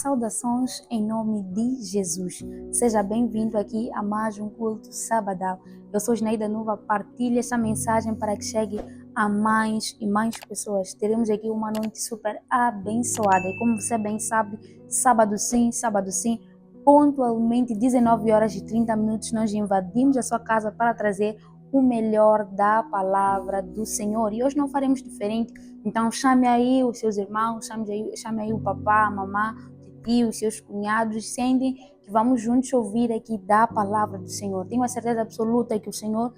Saudações em nome de Jesus. Seja bem-vindo aqui a mais um culto sabadal. Eu sou Neida Nova, partilhe essa mensagem para que chegue a mais e mais pessoas. Teremos aqui uma noite super abençoada. E como você bem sabe, sábado sim, pontualmente 19 horas e 30 minutos, nós invadimos a sua casa para trazer o melhor da palavra do Senhor. E hoje não faremos diferente. Então chame aí os seus irmãos, chame aí o papá, a mamã, o tio, os seus cunhados, sentem que vamos juntos ouvir aqui da palavra do Senhor. Tenho a certeza absoluta que o Senhor,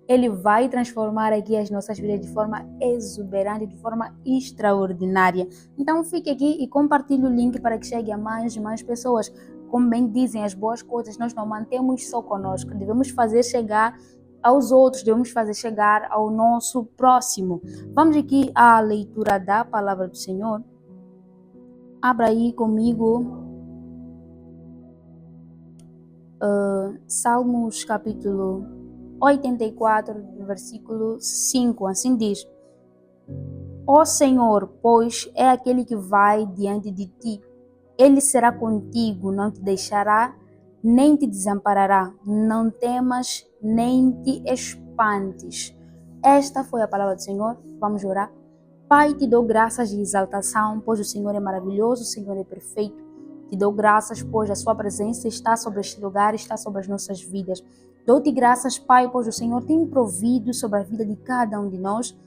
Ele vai transformar aqui as nossas vidas de forma exuberante, de forma extraordinária. Então fique aqui e compartilhe o link para que chegue a mais e mais pessoas. Como bem dizem as boas coisas, nós não mantemos só conosco, devemos fazer chegar aos outros, devemos fazer chegar ao nosso próximo. Vamos aqui à leitura da palavra do Senhor. Abra aí comigo Salmos capítulo 84, versículo 5, assim diz: Ó Senhor, pois é aquele que vai diante de ti, Ele será contigo, não te deixará, nem te desamparará, não temas, nem te espantes. Esta foi a palavra do Senhor. Vamos orar. Pai, te dou graças de exaltação, pois o Senhor é maravilhoso, o Senhor é perfeito. Te dou graças, pois a sua presença está sobre este lugar, está sobre as nossas vidas. Dou-te graças, Pai, pois o Senhor tem provido sobre a vida de cada um de nós.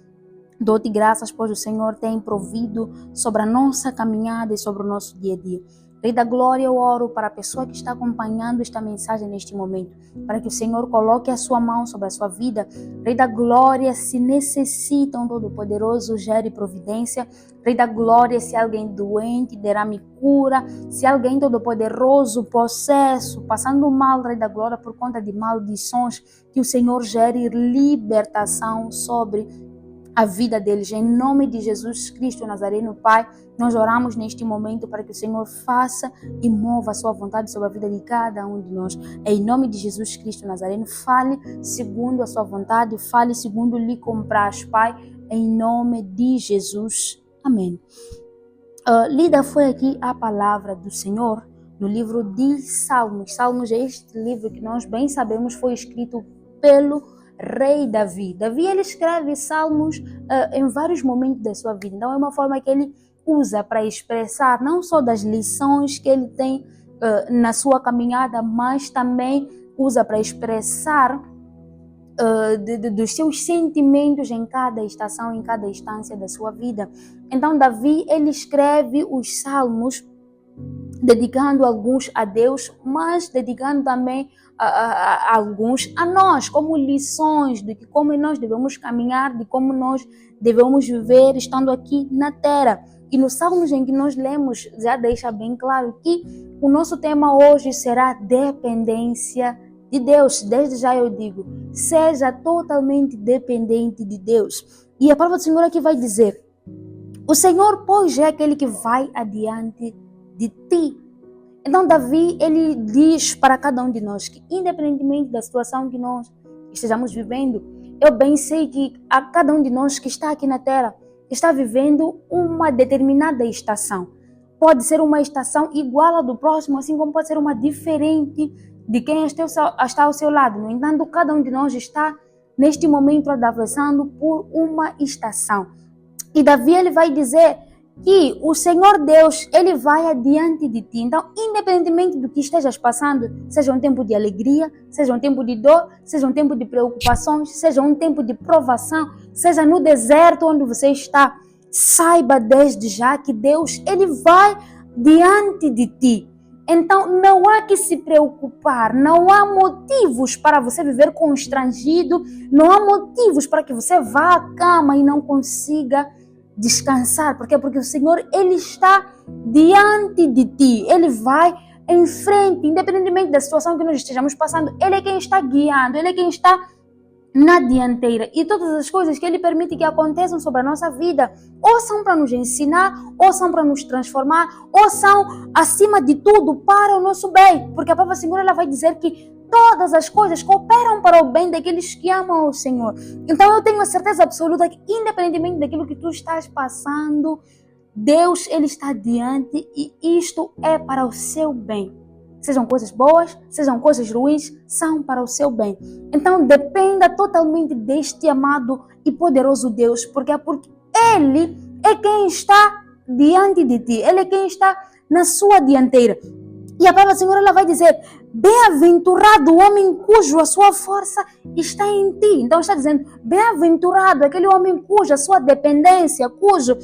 Dou-te graças, pois o Senhor tem provido sobre a nossa caminhada e sobre o nosso dia a dia. Rei da glória, eu oro para a pessoa que está acompanhando esta mensagem neste momento, para que o Senhor coloque a sua mão sobre a sua vida. Rei da glória, se necessitam Todo-Poderoso, gere providência. Rei da glória, se alguém doente, derrame cura. Se alguém Todo-Poderoso, possesso, passando mal, Rei da glória, por conta de maldições, que o Senhor gere libertação sobre a vida deles. Em nome de Jesus Cristo Nazareno, Pai, nós oramos neste momento para que o Senhor faça e mova a sua vontade sobre a vida de cada um de nós. Em nome de Jesus Cristo Nazareno, fale segundo a sua vontade, fale segundo lhe compraz, Pai, em nome de Jesus. Amém. Lida foi aqui a palavra do Senhor no livro de Salmos. Salmos é este livro que nós bem sabemos foi escrito pelo Rei Davi. Davi, ele escreve salmos em vários momentos da sua vida. Então é uma forma que ele usa para expressar não só das lições que ele tem na sua caminhada, mas também usa para expressar dos seus sentimentos em cada estação, em cada instância da sua vida. Então Davi, ele escreve os salmos dedicando alguns a Deus, mas dedicando também alguns a nós, como lições de como nós devemos caminhar, de como nós devemos viver estando aqui na terra. E nos salmos em que nós lemos, já deixa bem claro que o nosso tema hoje será dependência de Deus. Desde já eu digo, seja totalmente dependente de Deus. E a palavra do Senhor aqui vai dizer: o Senhor, pois, é aquele que vai adiante de ti. Então Davi, ele diz para cada um de nós que, independentemente da situação que nós estejamos vivendo, eu bem sei que a cada um de nós que está aqui na terra está vivendo uma determinada estação. Pode ser uma estação igual à do próximo, assim como pode ser uma diferente de quem está ao seu lado. No entanto, cada um de nós está neste momento atravessando por uma estação. E Davi, ele vai dizer que o Senhor Deus, Ele vai adiante de ti. Então, independentemente do que estejas passando, seja um tempo de alegria, seja um tempo de dor, seja um tempo de preocupações, seja um tempo de provação, seja no deserto onde você está, saiba desde já que Deus, Ele vai diante de ti. Então, não há que se preocupar, não há motivos para você viver constrangido, não há motivos para que você vá à cama e não consiga descansar. Por quê? Porque o Senhor, Ele está diante de ti, Ele vai em frente, independentemente da situação que nós estejamos passando, Ele é quem está guiando, Ele é quem está na dianteira. E todas as coisas que Ele permite que aconteçam sobre a nossa vida, ou são para nos ensinar, ou são para nos transformar, ou são, acima de tudo, para o nosso bem. Porque a palavra do Senhor, ela vai dizer que todas as coisas cooperam para o bem daqueles que amam o Senhor. Então eu tenho a certeza absoluta que, independentemente daquilo que tu estás passando, Deus, Ele está diante e isto é para o seu bem. Sejam coisas boas, sejam coisas ruins, são para o seu bem. Então dependa totalmente deste amado e poderoso Deus, porque Ele é quem está diante de ti, Ele é quem está na sua dianteira. E a palavra do Senhor, ela vai dizer: bem-aventurado o homem cuja sua força está em ti. Então está dizendo, bem-aventurado aquele homem cuja sua dependência, cujo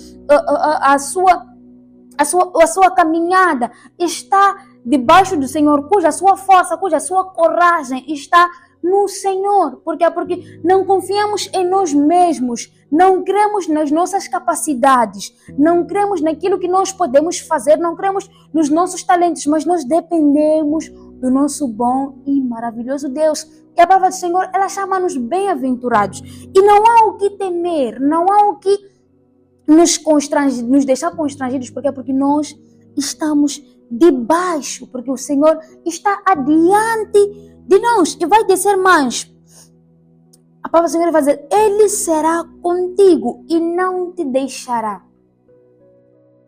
a sua caminhada está debaixo do Senhor, cuja sua força, cuja sua coragem está no Senhor. Por quê? Porque não confiamos em nós mesmos, não cremos nas nossas capacidades, não cremos naquilo que nós podemos fazer, não cremos nos nossos talentos, mas nós dependemos do nosso bom e maravilhoso Deus. E a palavra do Senhor, ela chama-nos bem-aventurados. E não há o que temer, não há o que nos deixar constrangidos. Por quê? Porque nós estamos debaixo, porque o Senhor está adiante de nós e vai descer mais. A palavra do Senhor vai dizer: Ele será contigo e não te deixará.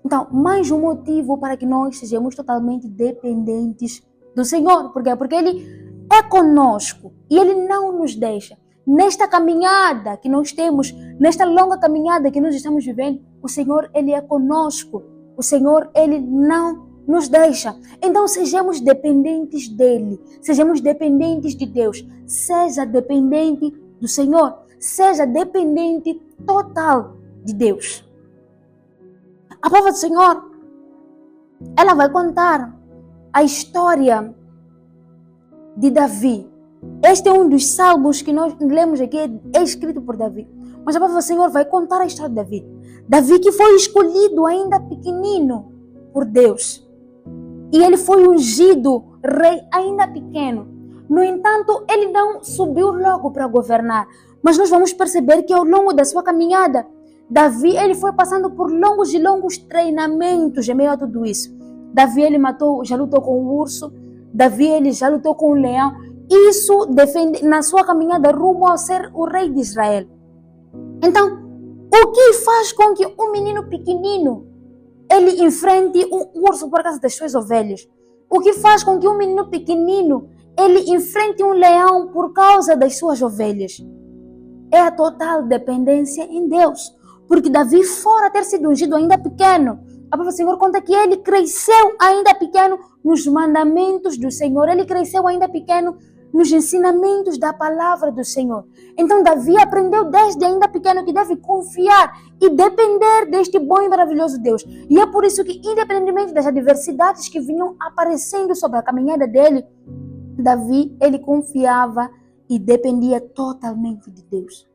Então, mais um motivo para que nós sejamos totalmente dependentes do Senhor. Por quê? Porque Ele é conosco e Ele não nos deixa. Nesta caminhada que nós temos, nesta longa caminhada que nós estamos vivendo, o Senhor, Ele é conosco. O Senhor, Ele não nos deixa. Então sejamos dependentes dEle, sejamos dependentes de Deus. Seja dependente do Senhor, seja dependente total de Deus. A palavra do Senhor, ela vai contar a história de Davi. Este é um dos salmos que nós lemos aqui, é escrito por Davi. Mas a palavra do Senhor vai contar a história de Davi. Davi que foi escolhido ainda pequenino por Deus. E ele foi ungido rei ainda pequeno. No entanto, ele não subiu logo para governar. Mas nós vamos perceber que ao longo da sua caminhada, Davi ele foi passando por longos e longos treinamentos em meio a tudo isso. Davi ele já lutou com o urso. Davi ele já lutou com o leão. Isso defende na sua caminhada rumo ao ser o rei de Israel. Então, o que faz com que um menino pequenino ele enfrente um urso por causa das suas ovelhas? O que faz com que um menino pequenino ele enfrente um leão por causa das suas ovelhas? É a total dependência em Deus. Porque Davi, fora ter sido ungido ainda pequeno, a palavra do Senhor conta que ele cresceu ainda pequeno nos mandamentos do Senhor. Ele cresceu ainda pequeno nos ensinamentos da palavra do Senhor. Então Davi aprendeu desde ainda pequeno que deve confiar e depender deste bom e maravilhoso Deus. E é por isso que, independentemente das adversidades que vinham aparecendo sobre a caminhada dele, Davi, ele confiava e dependia totalmente de Deus.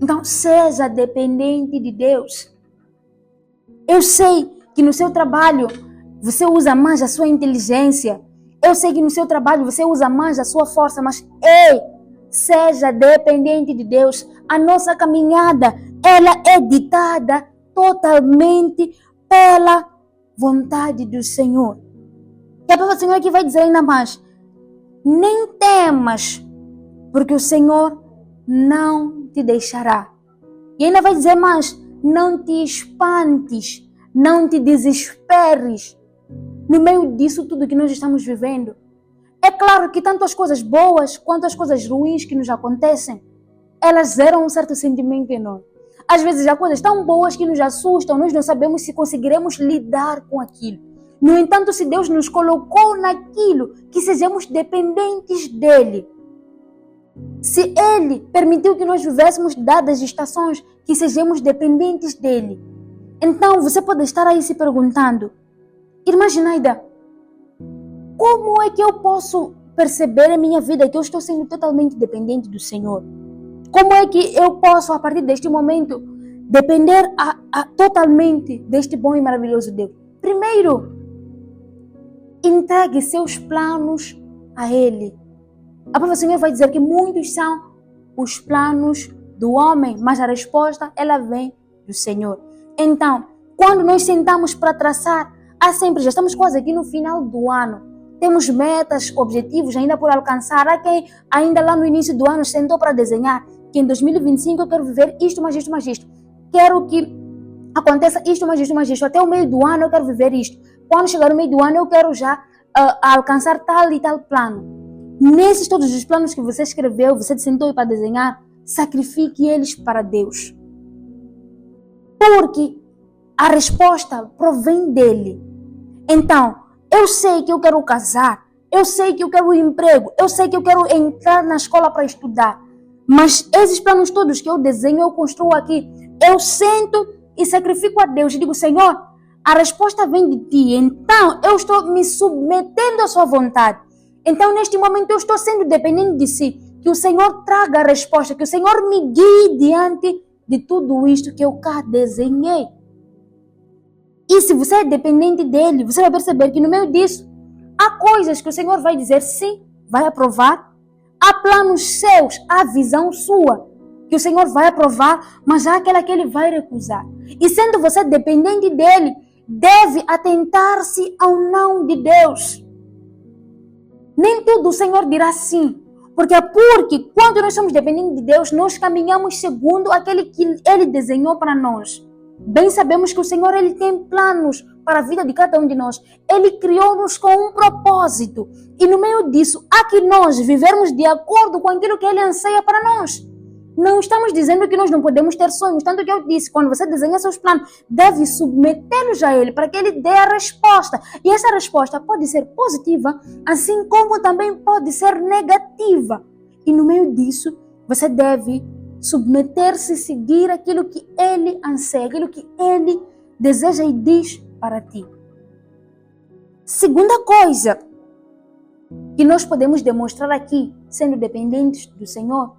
Então, seja dependente de Deus. Eu sei que no seu trabalho você usa mais a sua inteligência. Eu sei que no seu trabalho você usa mais a sua força, mas seja dependente de Deus. A nossa caminhada, ela é ditada totalmente pela vontade do Senhor. E a palavra do Senhor aqui vai dizer ainda mais: nem temas, porque o Senhor não te deixará. E ainda vai dizer mais: não te espantes, não te desesperes. No meio disso tudo que nós estamos vivendo, é claro que tanto as coisas boas quanto as coisas ruins que nos acontecem, elas geram um certo sentimento em nós. Às vezes há coisas tão boas que nos assustam, nós não sabemos se conseguiremos lidar com aquilo. No entanto, se Deus nos colocou naquilo, que sejamos dependentes dEle. Se Ele permitiu que nós vivêssemos dadas estações, que sejamos dependentes dEle. Então você pode estar aí se perguntando: irmã Ginaida, como é que eu posso perceber em minha vida que eu estou sendo totalmente dependente do Senhor? Como é que eu posso, a partir deste momento, depender totalmente deste bom e maravilhoso Deus? Primeiro, entregue seus planos a Ele. A palavra do Senhor vai dizer que muitos são os planos do homem, mas a resposta, ela vem do Senhor. Então, quando nós sentamos para traçar, já estamos quase aqui no final do ano. Temos metas, objetivos ainda por alcançar. Há quem ainda lá no início do ano sentou para desenhar que em 2025 eu quero viver isto, mais isto, mais isto. Quero que aconteça isto, mais isto. Até o meio do ano eu quero viver isto. Quando chegar o meio do ano eu quero já alcançar tal e tal plano. Nesses todos os planos que você escreveu, você sentou para desenhar, sacrifique eles para Deus. Porque a resposta provém dele. Então, eu sei que eu quero casar, eu sei que eu quero um emprego, eu sei que eu quero entrar na escola para estudar. Mas esses planos todos que eu desenho, eu construo aqui, eu sento e sacrifico a Deus e digo, Senhor, a resposta vem de ti, então eu estou me submetendo à sua vontade. Então neste momento eu estou sendo dependente de si, que o Senhor traga a resposta, que o Senhor me guie diante de tudo isto que eu cá desenhei. E se você é dependente dele, você vai perceber que no meio disso, há coisas que o Senhor vai dizer sim, vai aprovar. Há planos seus, há visão sua, que o Senhor vai aprovar, mas há aquela que ele vai recusar. E sendo você dependente dele, deve atentar-se ao não de Deus. Nem tudo o Senhor dirá sim. Porque quando nós somos dependentes de Deus, nós caminhamos segundo aquele que ele desenhou para nós. Bem sabemos que o Senhor ele tem planos para a vida de cada um de nós. Ele criou-nos com um propósito. E no meio disso, há que nós vivermos de acordo com aquilo que ele anseia para nós. Não estamos dizendo que nós não podemos ter sonhos. Tanto que eu disse, quando você desenha seus planos, deve submetê-los a ele para que ele dê a resposta. E essa resposta pode ser positiva, assim como também pode ser negativa. E no meio disso, você deve submeter-se e seguir aquilo que ele anseia, aquilo que ele deseja e diz para ti. Segunda coisa que nós podemos demonstrar aqui, sendo dependentes do Senhor,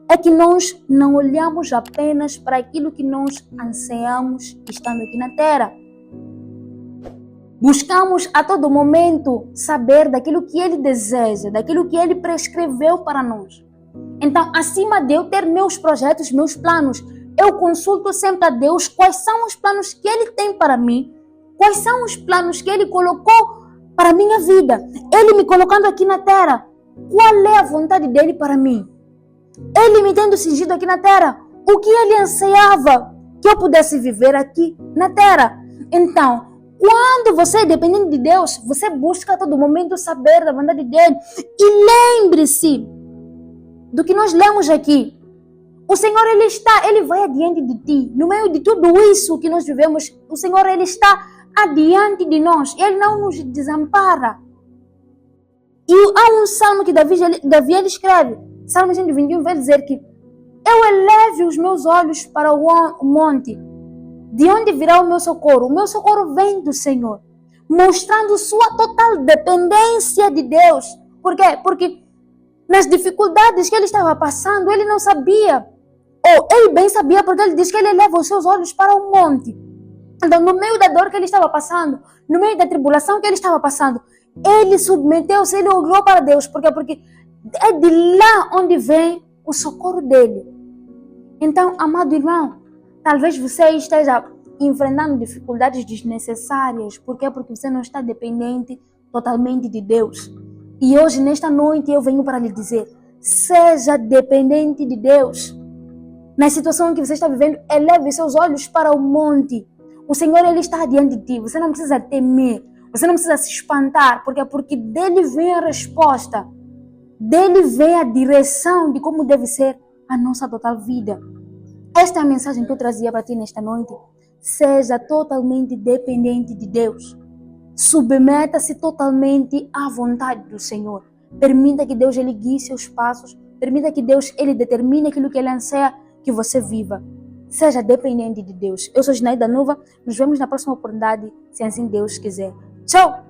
é que nós não olhamos apenas para aquilo que nós ansiamos estando aqui na terra. Buscamos a todo momento saber daquilo que ele deseja, daquilo que ele prescreveu para nós. Então, acima de eu ter meus projetos, meus planos, eu consulto sempre a Deus quais são os planos que ele tem para mim, quais são os planos que ele colocou para a minha vida. Ele me colocando aqui na terra, qual é a vontade dele para mim? Ele me tendo cingido aqui na terra, o que ele anseiava que eu pudesse viver aqui na terra. Então, quando você é dependente de Deus, você busca a todo momento saber da vontade dele. E lembre-se do que nós lemos aqui. O Senhor, ele vai adiante de ti. No meio de tudo isso que nós vivemos, o Senhor, ele está adiante de nós. Ele não nos desampara. E há um salmo que Davi ele escreve, Salmo 121, vai dizer que eu eleve os meus olhos para o monte. De onde virá o meu socorro? O meu socorro vem do Senhor. Mostrando sua total dependência de Deus. Por quê? Porque nas dificuldades que ele estava passando, ele não sabia. Ou ele bem sabia, porque ele diz que ele eleva os seus olhos para o monte. Então, no meio da dor que ele estava passando, no meio da tribulação que ele estava passando, ele submeteu-se, ele olhou para Deus. Por quê? Porque é de lá onde vem o socorro dele. Então, amado irmão, talvez você esteja enfrentando dificuldades desnecessárias. Por quê? Porque você não está dependente totalmente de Deus. E hoje, nesta noite, eu venho para lhe dizer, seja dependente de Deus. Na situação que você está vivendo, eleve seus olhos para o monte. O Senhor, ele está diante de ti. Você não precisa temer. Você não precisa se espantar. Por quê? Porque dele vem a resposta. Dele vem a direção de como deve ser a nossa total vida. Esta é a mensagem que eu trazia para ti nesta noite. Seja totalmente dependente de Deus. Submeta-se totalmente à vontade do Senhor. Permita que Deus ele guie seus passos. Permita que Deus ele determine aquilo que ele anseia que você viva. Seja dependente de Deus. Eu sou Ginaída Nova. Nos vemos na próxima oportunidade, se assim Deus quiser. Tchau!